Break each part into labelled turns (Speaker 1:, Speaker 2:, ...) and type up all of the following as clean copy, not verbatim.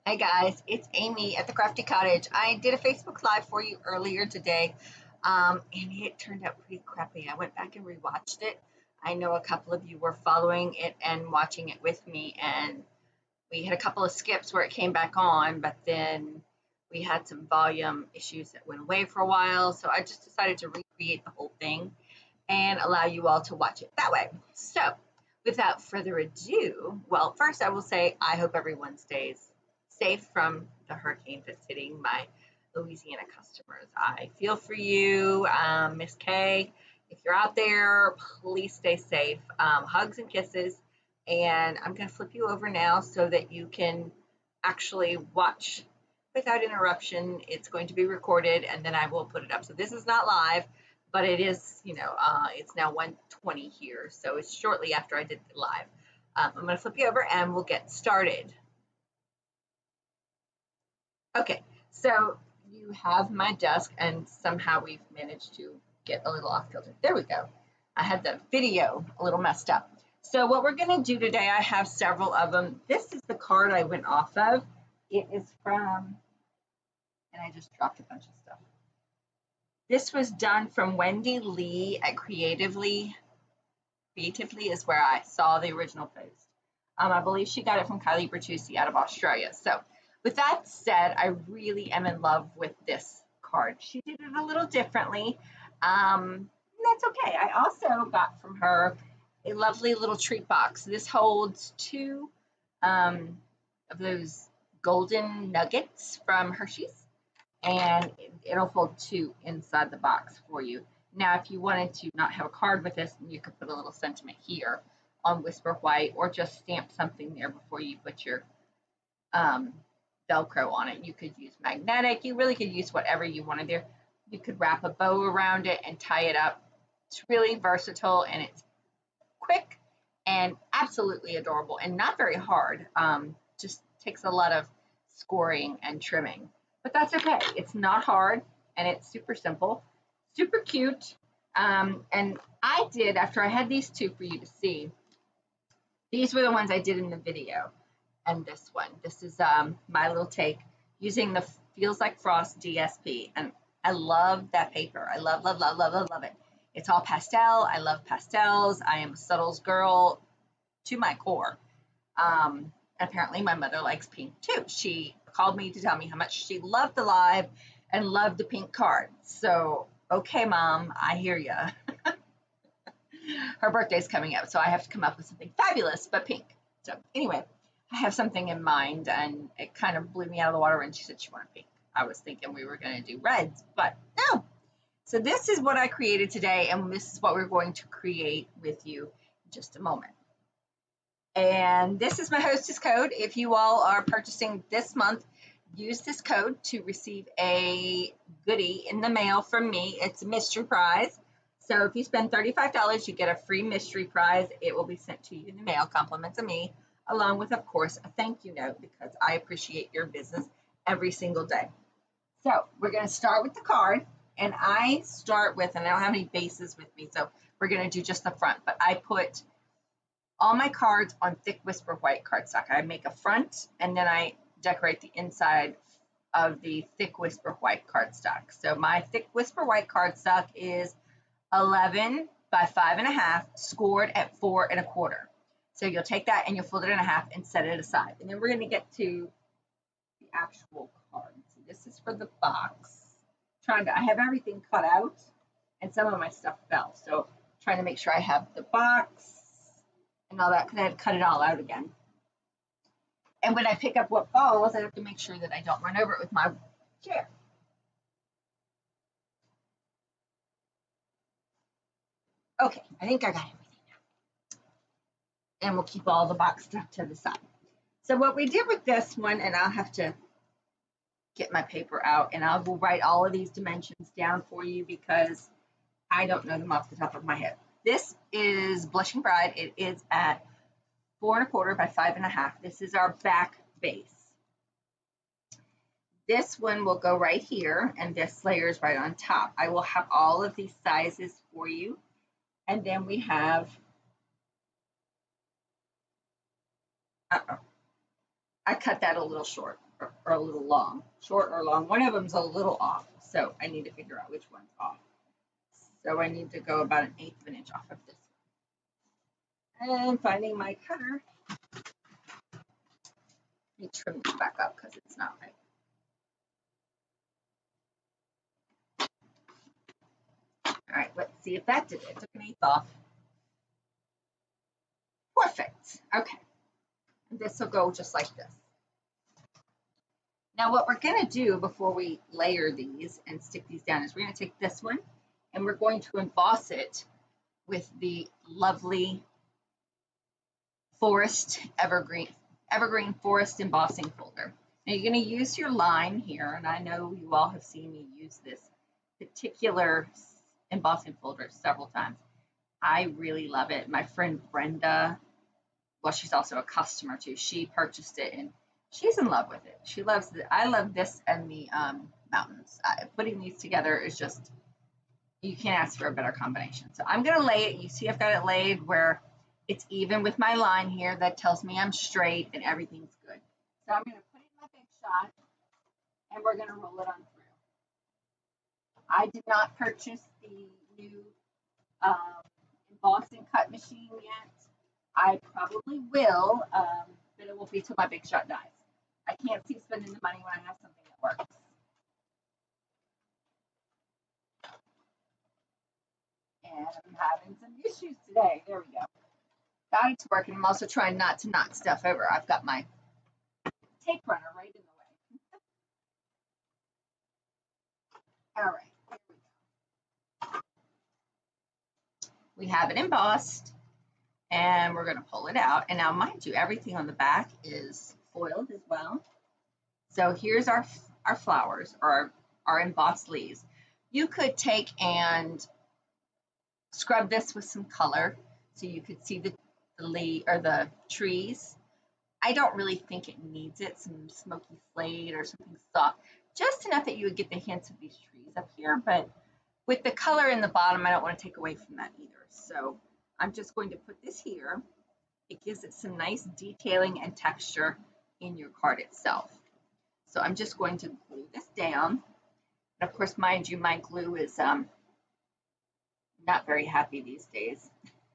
Speaker 1: Hi guys, it's Amy at the Crafty Cottage. I did a Facebook Live for you earlier today, and it turned out pretty crappy. I went back and rewatched it. I know a couple of you were following it and watching it with me, and we had a couple of skips where it came back on, but then we had some volume issues that went away for a while, so I just decided to recreate the whole thing and allow you all to watch it that way. So, without further ado, well, first I will say I hope everyone stays safe from the hurricane that's hitting my Louisiana customers. I feel for you, Miss Kay. If you're out there, please stay safe. Hugs and kisses. And I'm going to flip you over now so that you can actually watch without interruption. It's going to be recorded and then I will put it up. So this is not live, but it is, it's now 1:20 here. So it's shortly after I did the live. I'm going to flip you over and we'll get started. Okay, so you have my desk and somehow we've managed to get a little off kilter. There we go. I had the video a little messed up. So what we're going to do today, I have several of them. This is the card I went off of. It is from, and I just dropped a bunch of stuff. This was done from Wendy Lee at Creatively. Creatively is where I saw the original post. I believe she got it from Kylie Bertucci out of Australia. So with that said, I really am in love with this card. She did it a little differently. That's okay. I also got from her a lovely little treat box. This holds two of those golden nuggets from Hershey's, and it'll hold two inside the box for you. Now, if you wanted to not have a card with this, you could put a little sentiment here on Whisper White or just stamp something there before you put your Velcro on it. You could use magnetic. You really could use whatever you wanted there. You could wrap a bow around it and tie it up. It's really versatile and it's quick and absolutely adorable and not very hard. Just takes a lot of scoring and trimming. But that's okay. It's not hard and it's super simple, super cute. And I did, after I had these two for you to see, these were the ones I did in the video. And this one, this is my little take using the Feels Like Frost DSP. And I love that paper. I love, love, love, love, love, love it. It's all pastel. I love pastels. I am a subtles girl to my core. Apparently my mother likes pink too. She called me to tell me how much she loved the live and loved the pink card. So, okay, Mom, I hear ya. Her birthday's coming up, so I have to come up with something fabulous, but pink. So anyway, I have something in mind, and it kind of blew me out of the water when she said she wanted pink. I was thinking we were going to do reds, but no. So this is what I created today, and this is what we're going to create with you in just a moment. And this is my hostess code. If you all are purchasing this month, use this code to receive a goodie in the mail from me. It's a mystery prize. So if you spend $35, you get a free mystery prize. It will be sent to you in the mail, compliments of me, along with, of course, a thank you note because I appreciate your business every single day. So we're going to start with the card. And I start with, and I don't have any bases with me, so we're going to do just the front. But I put all my cards on thick Whisper White cardstock. I make a front, and then I decorate the inside of the thick Whisper White cardstock. So my thick Whisper White cardstock is 11 by 5.5, scored at 4 1/4. So you'll take that and you'll fold it in half and set it aside. And then we're going to get to the actual card. So this is for the box. I have everything cut out, and some of my stuff fell. So trying to make sure I have the box and all that because I had to cut it all out again. And when I pick up what falls, I have to make sure that I don't run over it with my chair. Okay, I think I got everything now. And we'll keep all the box stuff to the side. So what we did with this one, and I'll have to get my paper out, and I will write all of these dimensions down for you because I don't know them off the top of my head. This is Blushing Bride. It is at 4 1/4 by 5.5. This is our back base. This one will go right here, and this layer is right on top. I will have all of these sizes for you. And then we have, I cut that a little short or a little long. Short or long. One of them's a little off. So I need to figure out which one's off. So I need to go about 1/8 of an inch off of this one. And finding my cutter. Let me trim this back up because it's not right. All right, let's see if that did it. Took 1/8 off. Perfect. Okay. And this will go just like this. Now what we're going to do before we layer these and stick these down is we're going to take this one and we're going to emboss it with the lovely forest evergreen forest embossing folder. Now you're going to use your line here, and I know you all have seen me use this particular embossing folder several times. I really love it. My friend Brenda, well, she's also a customer too. She purchased it and she's in love with it. She loves it. I love this and the mountains. Putting these together is just, you can't ask for a better combination. So I'm going to lay it. You see I've got it laid where it's even with my line here that tells me I'm straight and everything's good. So I'm going to put it in my big shot and we're going to roll it on through. I did not purchase the new emboss and cut machine yet. I probably will, but it won't be till my big shot dies. I can't see spending the money when I have something that works. And I'm having some issues today. There we go. Got it to work, and I'm also trying not to knock stuff over. I've got my tape runner right in the way. All right, here we go. We have it embossed, and we're going to pull it out. And now, mind you, everything on the back is foiled as well. So here's our flowers, or our embossed leaves. You could take and scrub this with some color so you could see the leaf or the trees. I don't really think it needs it, some smoky slate or something soft, just enough that you would get the hints of these trees up here, but with the color in the bottom, I don't want to take away from that either. So I'm just going to put this here. It gives it some nice detailing and texture in your card itself. So I'm just going to glue this down. And of course, mind you, my glue is not very happy these days.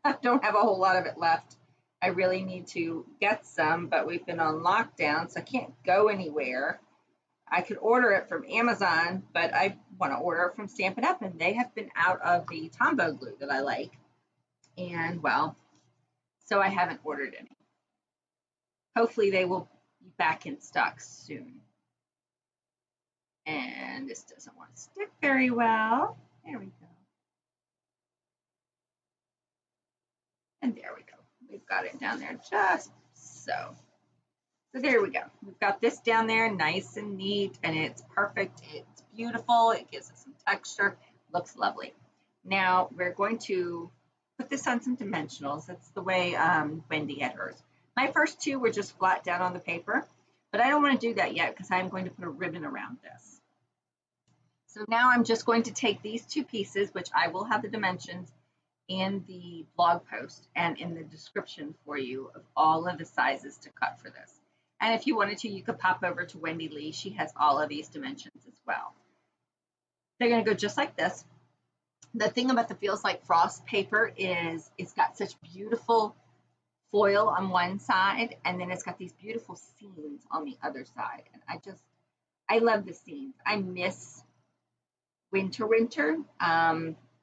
Speaker 1: I don't have a whole lot of it left. I really need to get some, but we've been on lockdown, so I can't go anywhere. I could order it from Amazon, but I want to order it from Stampin' Up, and they have been out of the Tombow glue that I like. And, well, so I haven't ordered any. Hopefully they will be back in stock soon. And this doesn't want to stick very well. There we go. And there we go. We've got it down there just so. So there we go. We've got this down there nice and neat, and it's perfect. It's beautiful. It gives it some texture. Looks lovely. Now we're going to put this on some dimensionals. That's the way Wendy had hers. My first two were just flat down on the paper, but I don't want to do that yet because I'm going to put a ribbon around this. So now I'm just going to take these two pieces, which I will have the dimensions in the blog post and in the description for you of all of the sizes to cut for this. And if you wanted to, you could pop over to Wendy Lee. She has all of these dimensions as well. They're going to go just like this. The thing about the Feels Like Frost paper is it's got such beautiful foil on one side, and then it's got these beautiful seams on the other side. And I love the seams. I miss winter.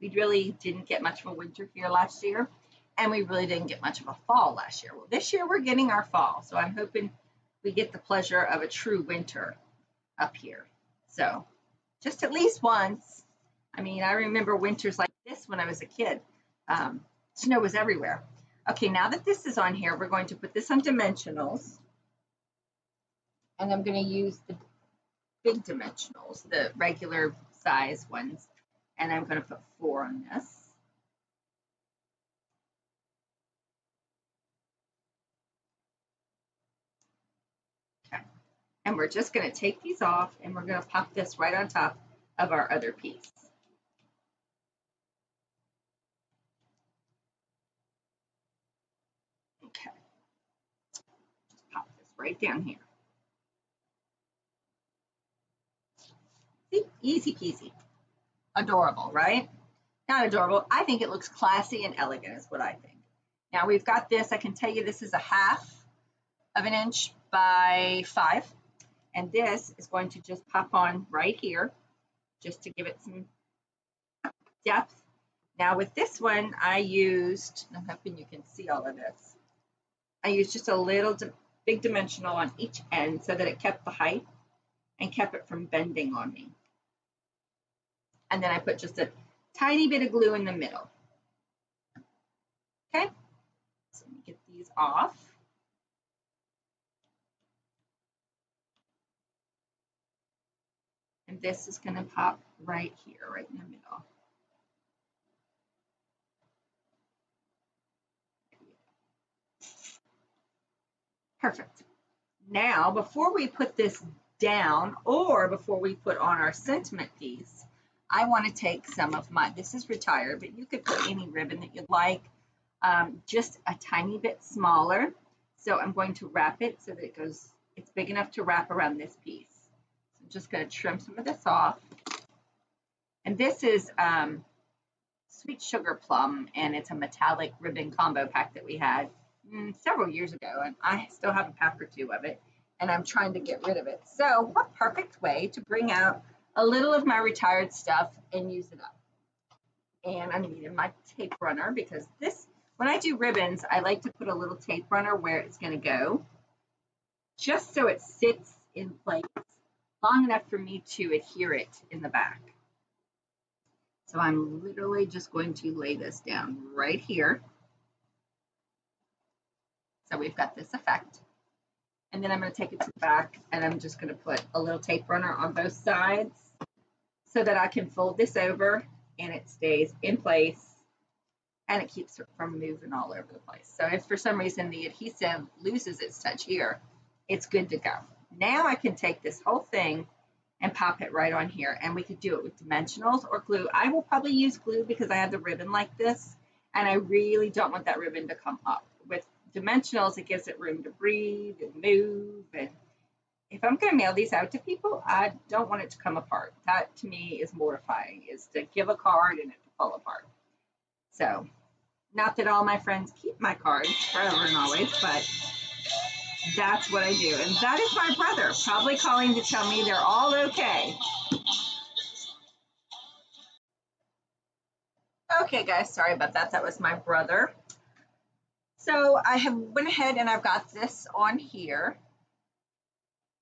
Speaker 1: We really didn't get much of a winter here last year, and we really didn't get much of a fall last year. Well, this year we're getting our fall, so I'm hoping we get the pleasure of a true winter up here. So just at least once. I mean, I remember winters like this when I was a kid. Snow was everywhere. Okay, now that this is on here, we're going to put this on dimensionals, and I'm going to use the big dimensionals, the regular size ones, and I'm going to put 4 on this. Okay, and we're just going to take these off, and we're going to pop this right on top of our other piece. Okay, just pop this right down here. See, easy peasy. Adorable, right? Not adorable. I think it looks classy and elegant is what I think. Now we've got this. I can tell you this is a 1/2 inch by 5. And this is going to just pop on right here just to give it some depth. Now with this one, I used, I'm hoping you can see all of this. I used just a little big dimensional on each end so that it kept the height and kept it from bending on me. And then I put just a tiny bit of glue in the middle. Okay, so let me get these off. And this is going to pop right here, right in the middle. Perfect. Now, before we put this down or before we put on our sentiment piece, I want to take some of my, this is retired, but you could put any ribbon that you'd like, just a tiny bit smaller. So I'm going to wrap it so that it goes, it's big enough to wrap around this piece. So I'm just going to trim some of this off. And this is Sweet Sugar Plum, and it's a metallic ribbon combo pack that we had several years ago, and I still have a pack or two of it, and I'm trying to get rid of it. So what perfect way to bring out a little of my retired stuff and use it up. And I'm needing my tape runner because this, when I do ribbons, I like to put a little tape runner where it's going to go, just so it sits in place long enough for me to adhere it in the back. So I'm literally just going to lay this down right here. So we've got this effect. And then I'm going to take it to the back and I'm just going to put a little tape runner on both sides so that I can fold this over and it stays in place and it keeps it from moving all over the place. So if for some reason the adhesive loses its touch here, it's good to go. Now I can take this whole thing and pop it right on here, and we could do it with dimensionals or glue. I will probably use glue because I have the ribbon like this and I really don't want that ribbon to come up. With dimensionals, it gives it room to breathe and move, and if I'm going to mail these out to people, I don't want it to come apart. That to me is mortifying, is to give a card and it to fall apart. So, not that all my friends keep my cards forever and always, but that's what I do. And that is my brother, probably calling to tell me they're all okay. Okay, guys, sorry about that. That was my brother. So I have went ahead and I've got this on here.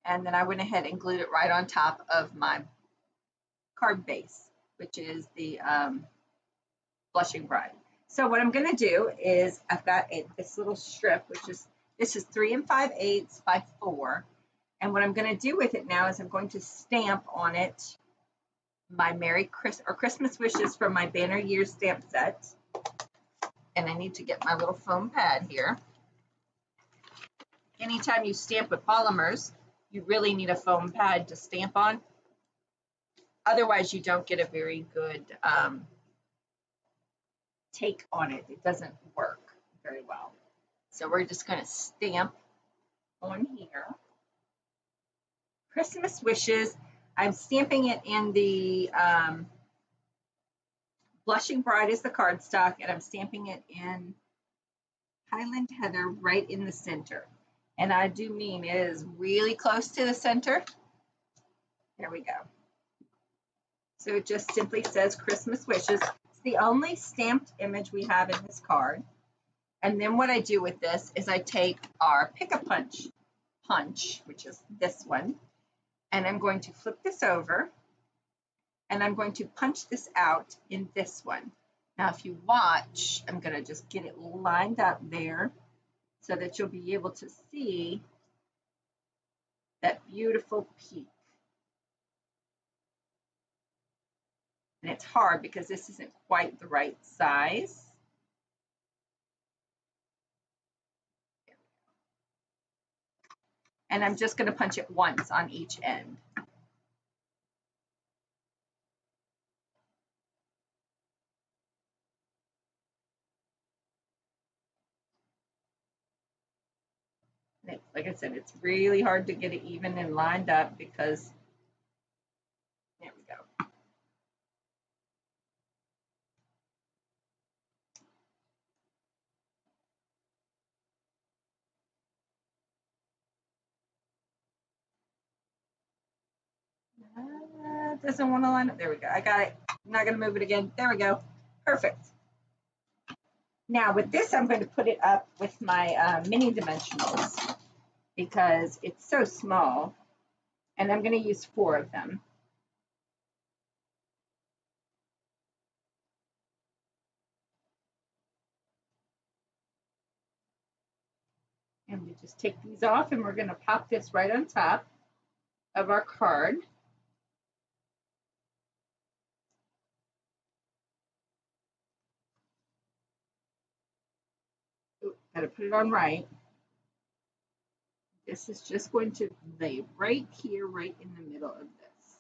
Speaker 1: And then I went ahead and glued it right on top of my card base, which is the Blushing Bride. So what I'm going to do is I've got this little strip, which is, this is 3 5/8 by 4. And what I'm going to do with it now is I'm going to stamp on it my Christmas wishes from my Banner Year stamp set. And I need to get my little foam pad here. Anytime you stamp with polymers, you really need a foam pad to stamp on. Otherwise, you don't get a very good take on it. It doesn't work very well. So we're just going to stamp on here. Christmas Wishes. I'm stamping it in the Blushing Bride is the cardstock, and I'm stamping it in Highland Heather right in the center. And I do mean it is really close to the center. There we go. So it just simply says Christmas Wishes. It's the only stamped image we have in this card. And then what I do with this is I take our Pick-a-Punch, which is this one, and I'm going to flip this over, and I'm going to punch this out in this one. Now, if you watch, I'm going to just get it lined up there so that you'll be able to see that beautiful peak. And it's hard because this isn't quite the right size. And I'm just going to punch it once on each end. Like I said, it's really hard to get it even and lined up because There we go. Doesn't want to line up. There we go. I got it. I'm not going to move it again. There we go. Perfect. Now with this, I'm going to put it up with my mini dimensionals because it's so small, and I'm going to use 4 of them. And we just take these off, and we're going to pop this right on top of our card. Got to put it on right. This is just going to lay right here, right in the middle of this.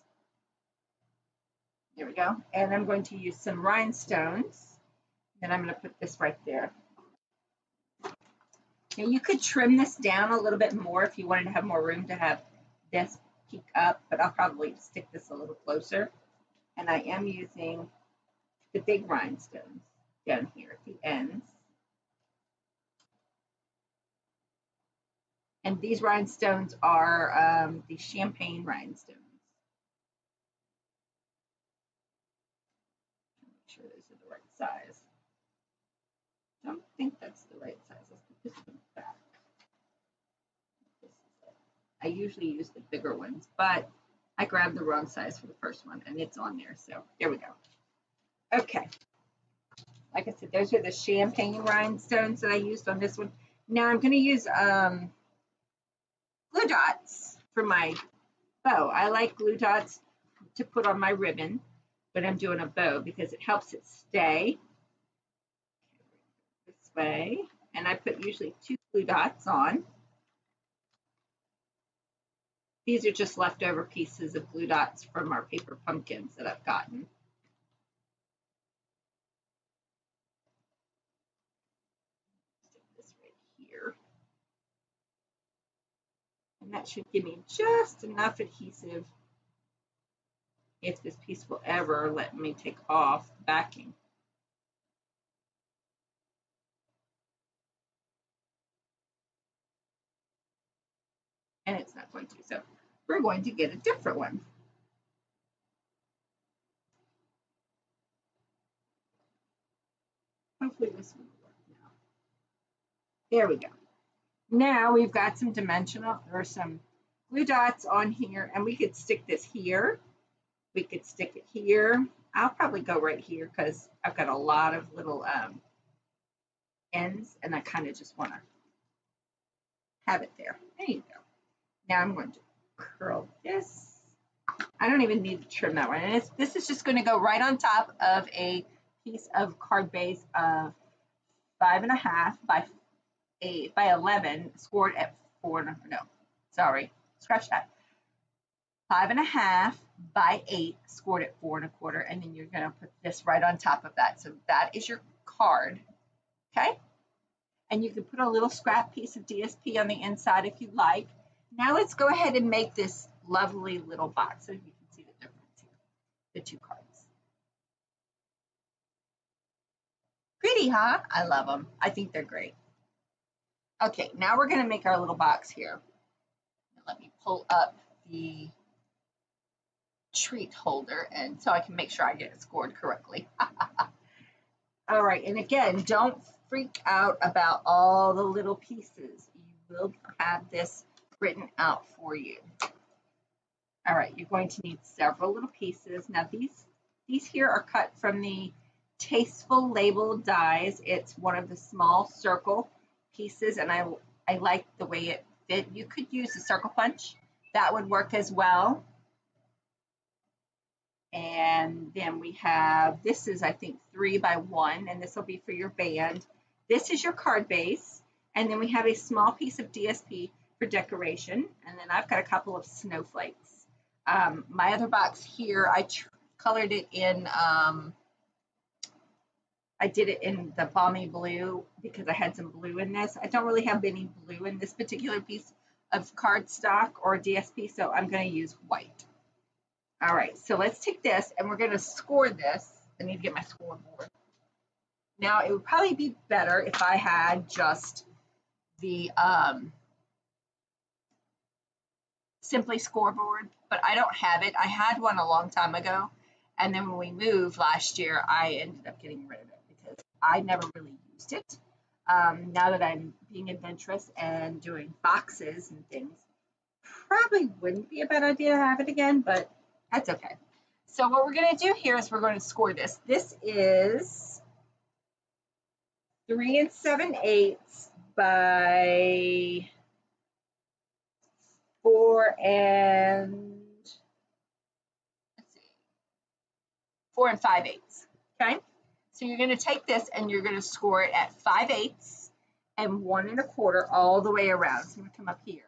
Speaker 1: There we go. And I'm going to use some rhinestones. And I'm going to put this right there. Now you could trim this down a little bit more if you wanted to have more room to have this peek up, but I'll probably stick this a little closer. And I am using the big rhinestones down here at the ends. And these rhinestones are the champagne rhinestones. Make sure those are the right size. Don't think that's the right size. Let's put this one back. This is it. I usually use the bigger ones, but I grabbed the wrong size for the first one, and it's on there. So there we go. Okay. Like I said, those are the champagne rhinestones that I used on this one. Now I'm going to use glue dots for my bow. I like glue dots to put on my ribbon when I'm doing a bow because it helps it stay this way. And I put usually 2 glue dots on. These are just leftover pieces of glue dots from our paper pumpkins that I've gotten. Stick this right here. And that should give me just enough adhesive if this piece will ever let me take off the backing. And it's not going to, so we're going to get a different one. Hopefully this one will work now. There we go. Now we've got some dimensional or some glue dots on here, and we could stick this here. We could stick it here. I'll probably go right here because I've got a lot of little ends, and I kind of just want to have it there. There you go. Now I'm going to curl this. I don't even need to trim that one. And this is just going to go right on top of a piece of card base of 5.5 by 11, scored at 4. No, sorry, scratch that. 5.5 by 8, scored at 4 1/4, and then you're going to put this right on top of that. So that is your card, okay? And you can put a little scrap piece of DSP on the inside if you like. Now let's go ahead and make this lovely little box so you can see the difference here, the 2 cards. Pretty, huh? I love them. I think they're great. Okay, now we're going to make our little box here. Let me pull up the treat holder and so I can make sure I get it scored correctly. All right, and again, don't freak out about all the little pieces. You will have this written out for you. All right, you're going to need several little pieces. Now these here are cut from the Tasteful label dies. It's one of the small circle pieces, and I like the way it fit. You could use a circle punch. That would work as well. And then we have, this is I think 3 by 1, and this will be for your band. This is your card base, and then we have a small piece of DSP for decoration, and then I've got a couple of snowflakes. My other box here, I colored it in, I did it in the balmy blue because I had some blue in this. I don't really have any blue in this particular piece of cardstock or DSP, so I'm going to use white. All right, so let's take this and we're going to score this. I need to get my scoreboard. Now, it would probably be better if I had just the Simply scoreboard, but I don't have it. I had one a long time ago, and then when we moved last year, I ended up getting rid of it because I never really used it. Now that I'm being adventurous and doing boxes and things, probably wouldn't be a bad idea to have it again, but that's okay. So what we're going to do here is we're going to score this. This is 3 7/8 by 4 5/8. Okay, so you're going to take this and you're going to score it at 5/8 and 1 1/4 all the way around. So I'm going to come up here.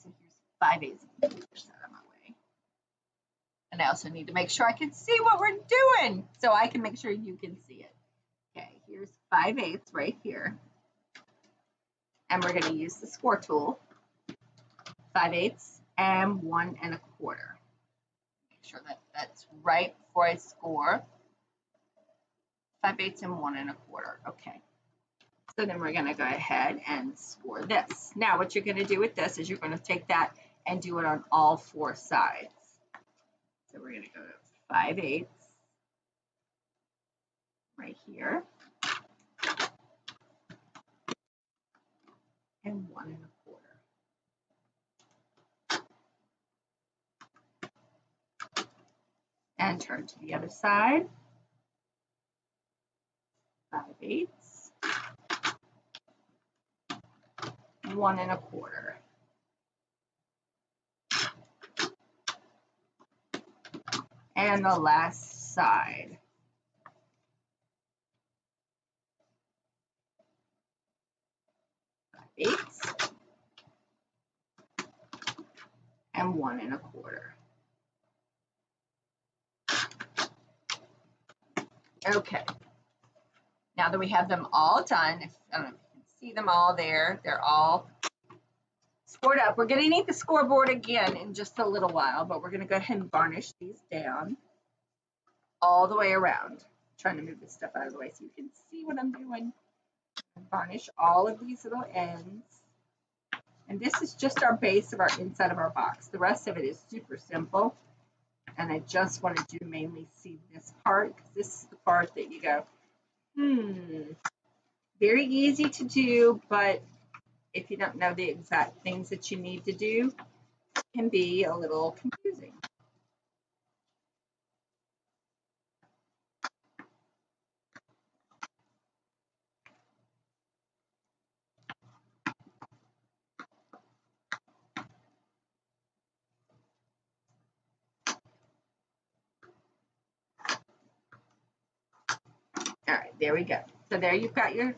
Speaker 1: So here's 5/8. Push that out of my way. And I also need to make sure I can see what we're doing so I can make sure you can see it. Okay, here's 5/8 right here. And we're going to use the score tool. 5/8 and 1 1/4. Make sure that that's right before I score. 5/8 and 1 1/4. Okay. So then we're going to go ahead and score this. Now what you're going to do with this is you're going to take that and do it on all 4 sides. So we're going to go to 5/8 right here and 1 1/4. And turn to the other side. 5/8, 1 1/4. And the last side. 5/8 and 1 1/4. Okay. Now that we have them all done, I don't know if you can see them all there, they're all scored up. We're going to need the scoreboard again in just a little while, but we're going to go ahead and varnish these down all the way around. I'm trying to move this stuff out of the way so you can see what I'm doing. Varnish all of these little ends. And this is just our base of our inside of our box. The rest of it is super simple. And I just wanted you to mainly see this part because this is the part that you go, very easy to do, but if you don't know the exact things that you need to do, it can be a little confusing. All right, there we go. So there you've got your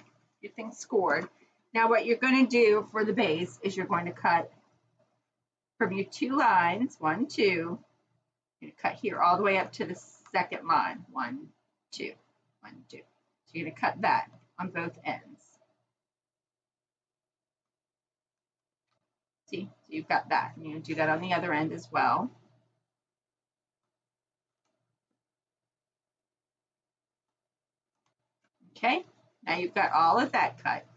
Speaker 1: thing scored. Now what you're going to do for the base is you're going to cut from your 2 lines, 1, 2, you're going to cut here all the way up to the second line, 1, 2, 1, 2. So you're going to cut that on both ends. See, so you've got that. And you're going to do that on the other end as well. Okay, now you've got all of that cut.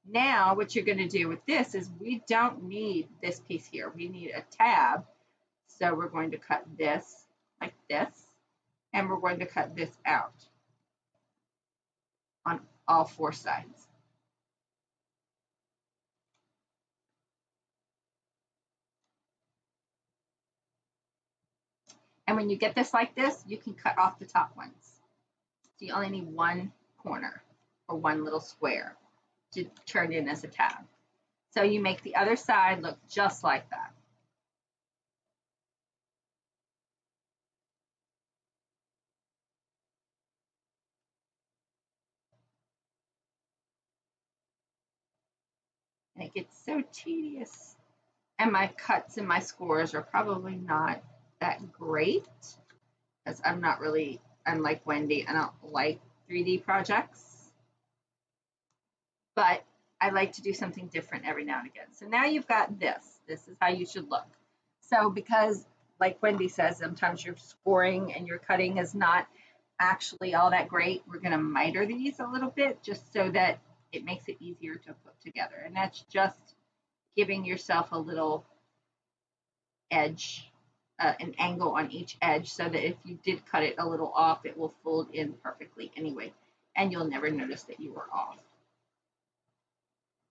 Speaker 1: Now what you're going to do with this is we don't need this piece here. We need a tab. So we're going to cut this like this, and we're going to cut this out on all 4 sides. And when you get this like this, you can cut off the top ones. So you only need 1 corner or 1 little square to turn in as a tab. So you make the other side look just like that. And it gets so tedious. And my cuts and my scores are probably not that great because I'm not really, unlike Wendy, I don't like 3D projects. But I like to do something different every now and again. So now you've got this. This is how you should look. So because like Wendy says, sometimes your scoring and your cutting is not actually all that great. We're going to miter these a little bit just so that it makes it easier to put together. And that's just giving yourself a little edge, an angle on each edge so that if you did cut it a little off, it will fold in perfectly anyway. And you'll never notice that you were off.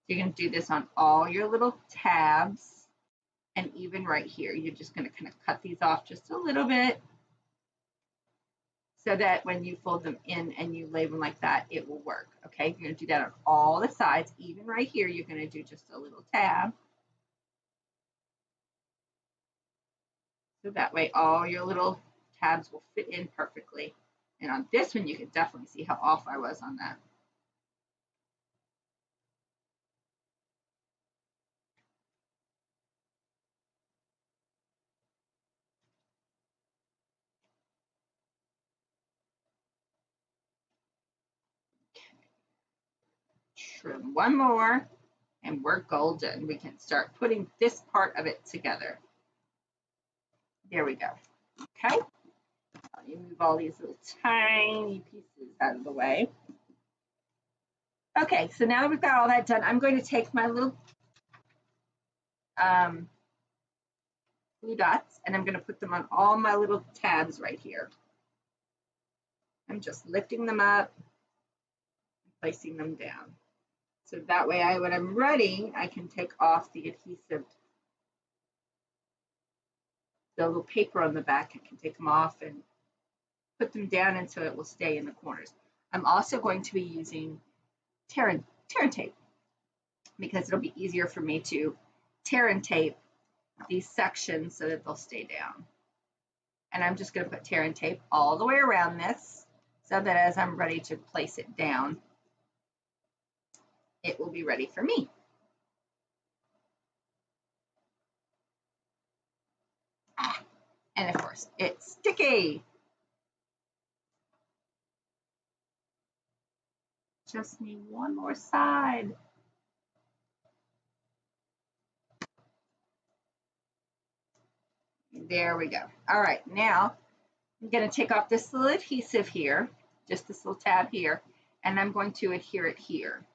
Speaker 1: You're going to do this on all your little tabs. And even right here, you're just going to kind of cut these off just a little bit so that when you fold them in and you lay them like that, it will work. Okay, you're going to do that on all the sides. Even right here, you're going to do just a little tab. So that way all your little tabs will fit in perfectly. And on this one, you can definitely see how off I was on that. Trim one more and we're golden. We can start putting this part of it together. There we go. Okay. Let me move all these little tiny pieces out of the way. Okay, so now that we've got all that done, I'm going to take my little glue dots and I'm going to put them on all my little tabs right here. I'm just lifting them up, placing them down. So that way, when I'm ready, I can take off the adhesive, the little paper on the back. I can take them off and put them down and so it will stay in the corners. I'm also going to be using tear and tape because it'll be easier for me to tear and tape these sections so that they'll stay down. And I'm just going to put tear and tape all the way around this so that as I'm ready to place it down, it will be ready for me. And of course, it's sticky. Just need one more side. There we go. All right, now I'm going to take off this little adhesive here, just this little tab here, and I'm going to adhere it here.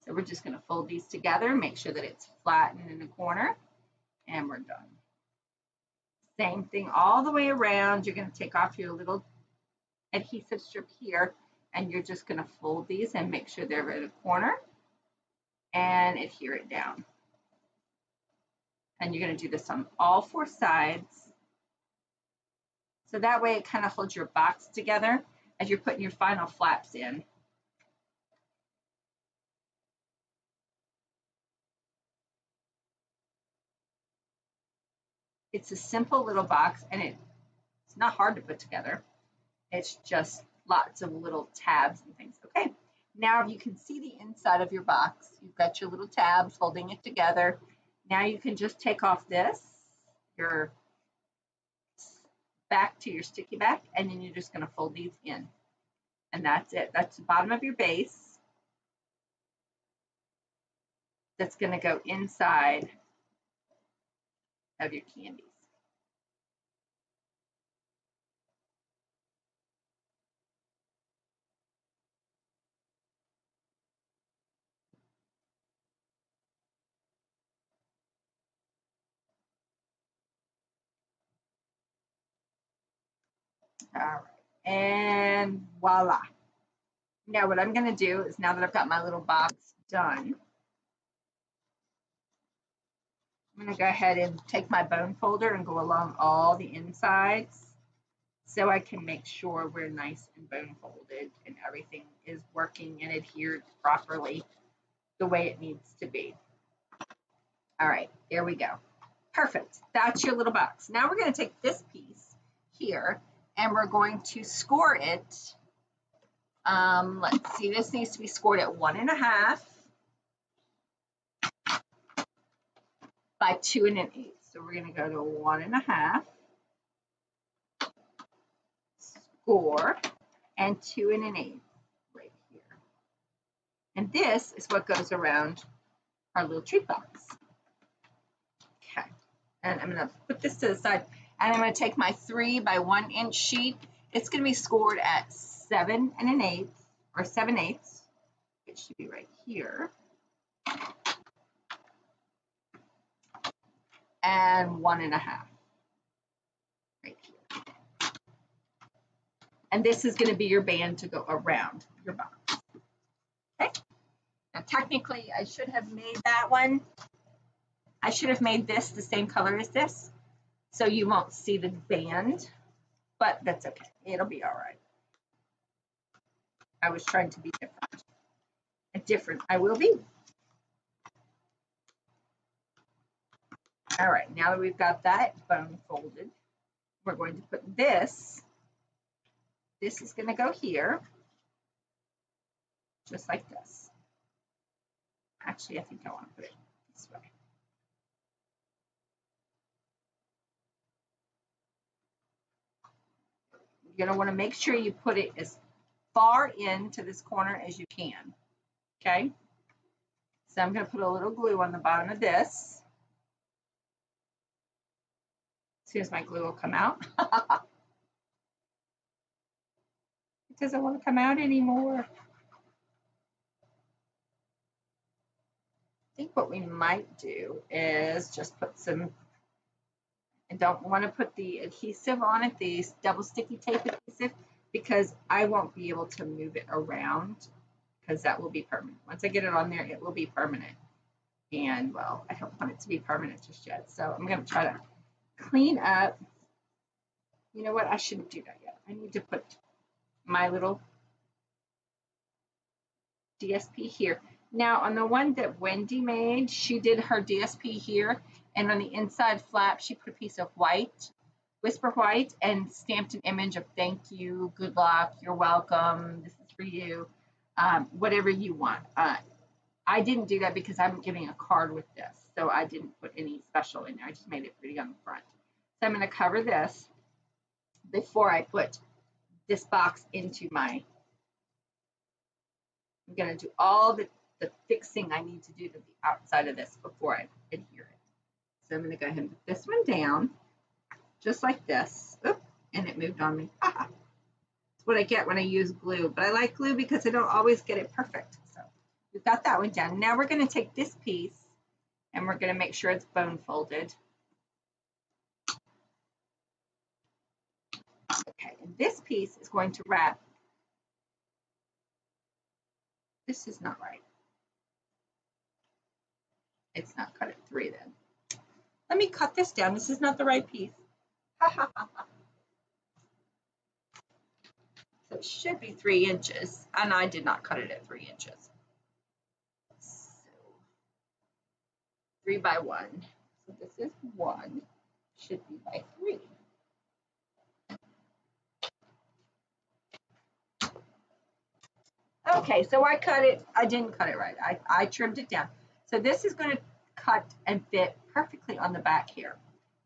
Speaker 1: So we're just going to fold these together, make sure that it's flattened in the corner, and we're done. Same thing all the way around. You're going to take off your little adhesive strip here, and you're just going to fold these and make sure they're in the corner and adhere it down. And you're going to do this on all four sides. So that way it kind of holds your box together as you're putting your final flaps in. It's a simple little box and it's not hard to put together. It's just lots of little tabs and things. Okay, now you can see the inside of your box. You've got your little tabs holding it together. Now you can just take off this, your back to your sticky back, and then you're just going to fold these in. And that's it. That's the bottom of your base. That's going to go inside of your candies. All right, and voila. Now what I'm going to do is, now that I've got my little box done, I'm going to go ahead and take my bone folder and go along all the insides so I can make sure we're nice and bone folded and everything is working and adhered properly the way it needs to be. All right, there we go. Perfect. That's your little box. Now we're going to take this piece here and we're going to score it. Let's see, this needs to be scored at 1.5 by 2 1/8. So we're going to go to 1.5, score, and 2 1/8 right here. And this is what goes around our little treat box. Okay, and I'm going to put this to the side. And I'm going to take my 3 by 1 inch sheet. It's going to be scored at 7 1/8 or 7/8. It should be right here. And 1 1/2 right here. And this is going to be your band to go around your box. Okay. Now technically I should have made that one. I should have made this the same color as this, so you won't see the band, but that's okay. It'll be all right. I was trying to be different. I will be. All right, now that we've got that bone folded, we're going to put this. This is going to go here, just like this. Actually, I think I want to put it this way. You're going to want to make sure you put it as far into this corner as you can. Okay? So I'm going to put a little glue on the bottom of this. As soon as my glue will come out. It doesn't want to come out anymore. I think what we might do is just put some, I don't want to put the adhesive on it, the double sticky tape adhesive, because I won't be able to move it around, because that will be permanent. Once I get it on there, it will be permanent. And well, I don't want it to be permanent just yet. So I'm going to try to clean up. You know what? I shouldn't do that yet. I need to put my little DSP here. Now on the one that Wendy made, she did her DSP here, and on the inside flap, she put a piece of white, whisper white, and stamped an image of thank you, good luck, you're welcome, this is for you, whatever you want. I didn't do that because I'm giving a card with this, so I didn't put any special in there. I just made it pretty on the front. So I'm going to cover this before I put this box into my, I'm going to do all the fixing I need to do to the outside of this before I adhere it. So I'm going to go ahead and put this one down, just like this. Oop, and it moved on me. That's what I get when I use glue. But I like glue because I don't always get it perfect. So we've got that one done. Now we're going to take this piece and we're going to make sure it's bone folded. Okay, and this piece is going to wrap. This is not right. It's not cut at 3 then. Let me cut this down. This is not the right piece. So it should be 3 inches, and I did not cut it at 3 inches. So 3 by 1. So this is 1. Should be by 3. Okay, so I cut it. I didn't cut it right. I trimmed it down. So this is going to cut and fit perfectly on the back here,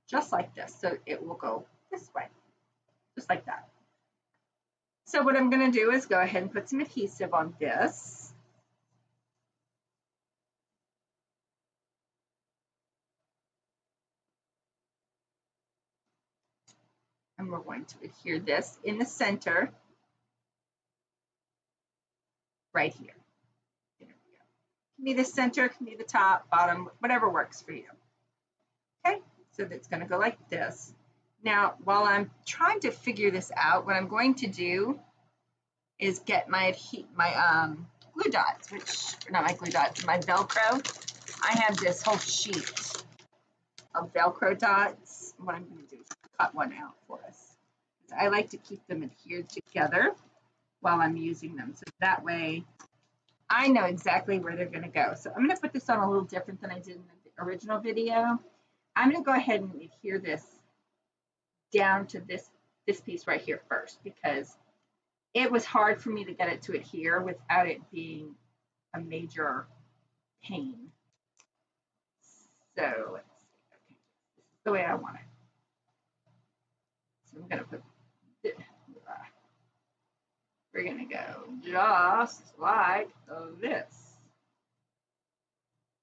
Speaker 1: just like this. So it will go this way, just like that. So what I'm going to do is go ahead and put some adhesive on this. And we're going to adhere this in the center, right here. There we go. Can be the center, can be the top, bottom, whatever works for you. Okay, so that's going to go like this. Now, while I'm trying to figure this out, what I'm going to do is get my glue dots, which, not my glue dots, my Velcro. I have this whole sheet of Velcro dots. What I'm going to do is cut one out for us. I like to keep them adhered together while I'm using them. So that way I know exactly where they're going to go. So I'm going to put this on a little different than I did in the original video. I'm going to go ahead and adhere this down to this piece right here first, because it was hard for me to get it to adhere without it being a major pain. So let's see. Okay, this is the way I want it. So I'm going to put this. We're going to go just like this.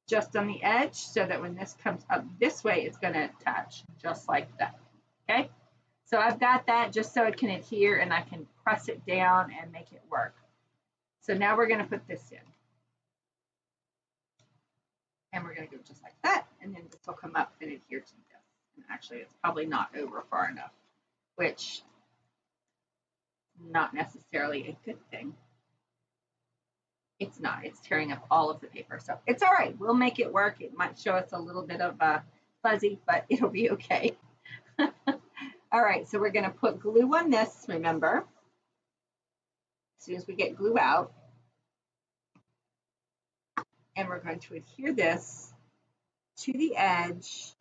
Speaker 1: Just on the edge, so that when this comes up this way, it's going to attach just like that. Okay, so I've got that just so it can adhere and I can press it down and make it work. So now we're going to put this in. And we're going to go just like that. And then this will come up and adhere to this. And actually, it's probably not over far enough, which not necessarily a good thing. It's not. It's tearing up all of the paper. So it's all right. We'll make it work. It might show us a little bit of fuzzy, but it'll be okay. All right, so we're going to put glue on this, remember. As soon as we get glue out. And we're going to adhere this to the edge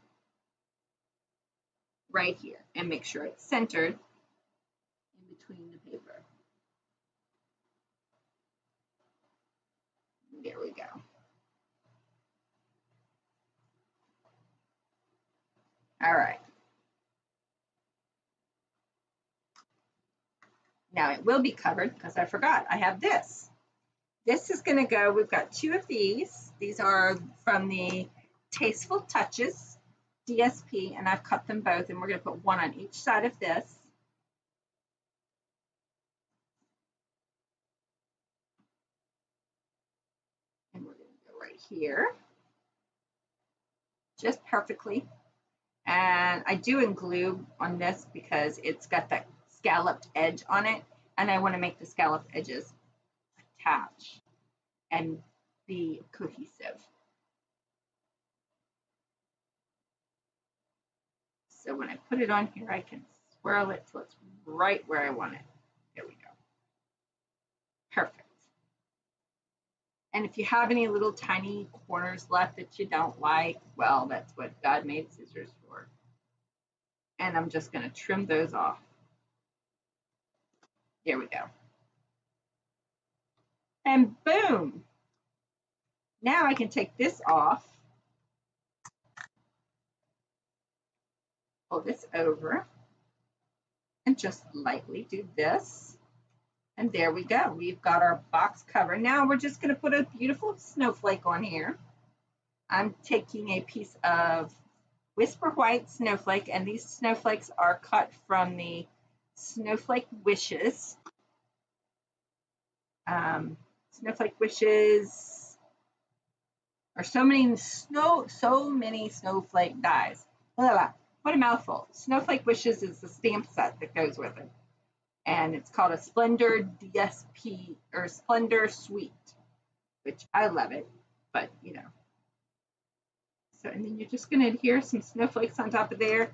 Speaker 1: right here and make sure it's centered in between the paper. There we go. All right. Now it will be covered because I forgot. I have this. This is going to go, we've got 2 of these. These are from the Tasteful Touches DSP, and I've cut them both, and we're going to put one on each side of this. And we're going to go right here, just perfectly. And I do glue on this because it's got that scalloped edge on it, and I want to make the scalloped edges attach and be cohesive. So when I put it on here, I can swirl it so it's right where I want it. There we go. Perfect. And if you have any little tiny corners left that you don't like, well, that's what God made scissors for. And I'm just going to trim those off. There we go. And boom. Now I can take this off, pull this over, and just lightly do this. And there we go. We've got our box cover. Now we're just going to put a beautiful snowflake on here. I'm taking a piece of Whisper White snowflake, and these snowflakes are cut from the Snowflake Wishes. Snowflake Wishes are so many snowflake dies. What a mouthful. Snowflake Wishes is the stamp set that goes with it. And it's called a Splendor DSP or Splendor Suite, which I love it, but you know. So, and then you're just going to adhere some snowflakes on top of there.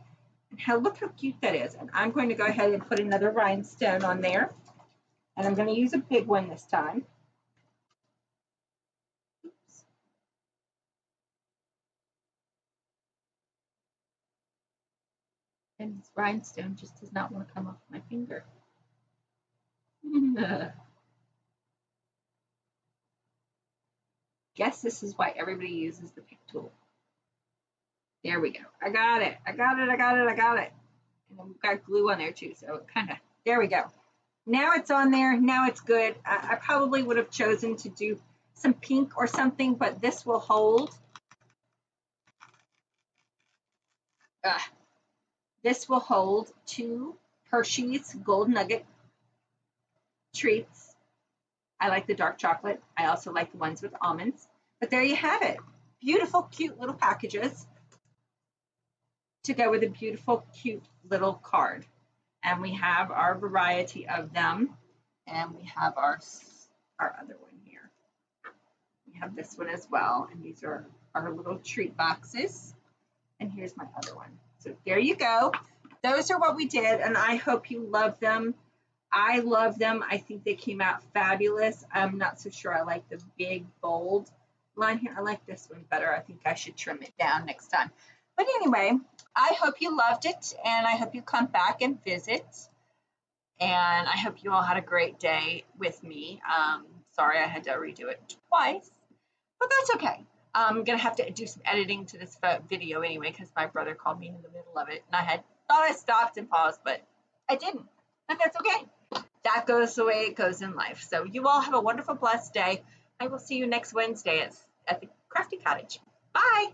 Speaker 1: And look how cute that is. And I'm going to go ahead and put another rhinestone on there. And I'm going to use a big one this time. Oops. And this rhinestone just does not want to come off my finger. Guess this is why everybody uses the pick tool. There we go. I got it. I got it. I got it. I got it. And then we've got glue on there too. So it kind of, there we go. Now it's on there. Now it's good. I probably would have chosen to do some pink or something, but this will hold. This will hold 2 Hershey's Gold Nugget treats. I like the dark chocolate. I also like the ones with almonds. But there you have it. Beautiful, cute little packages to go with a beautiful, cute little card. And we have our variety of them. And we have our other one here. We have this one as well. And these are our little treat boxes. And here's my other one. So there you go. Those are what we did. And I hope you love them. I love them. I think they came out fabulous. I'm not so sure I like the big, bold line here. I like this one better. I think I should trim it down next time. But anyway, I hope you loved it, and I hope you come back and visit. And I hope you all had a great day with me. Sorry I had to redo it twice, but that's okay. I'm going to have to do some editing to this video anyway because my brother called me in the middle of it, and I thought I stopped and paused, but I didn't. But that's okay. That goes the way it goes in life. So you all have a wonderful, blessed day. I will see you next Wednesday at the Crafty Cottage. Bye.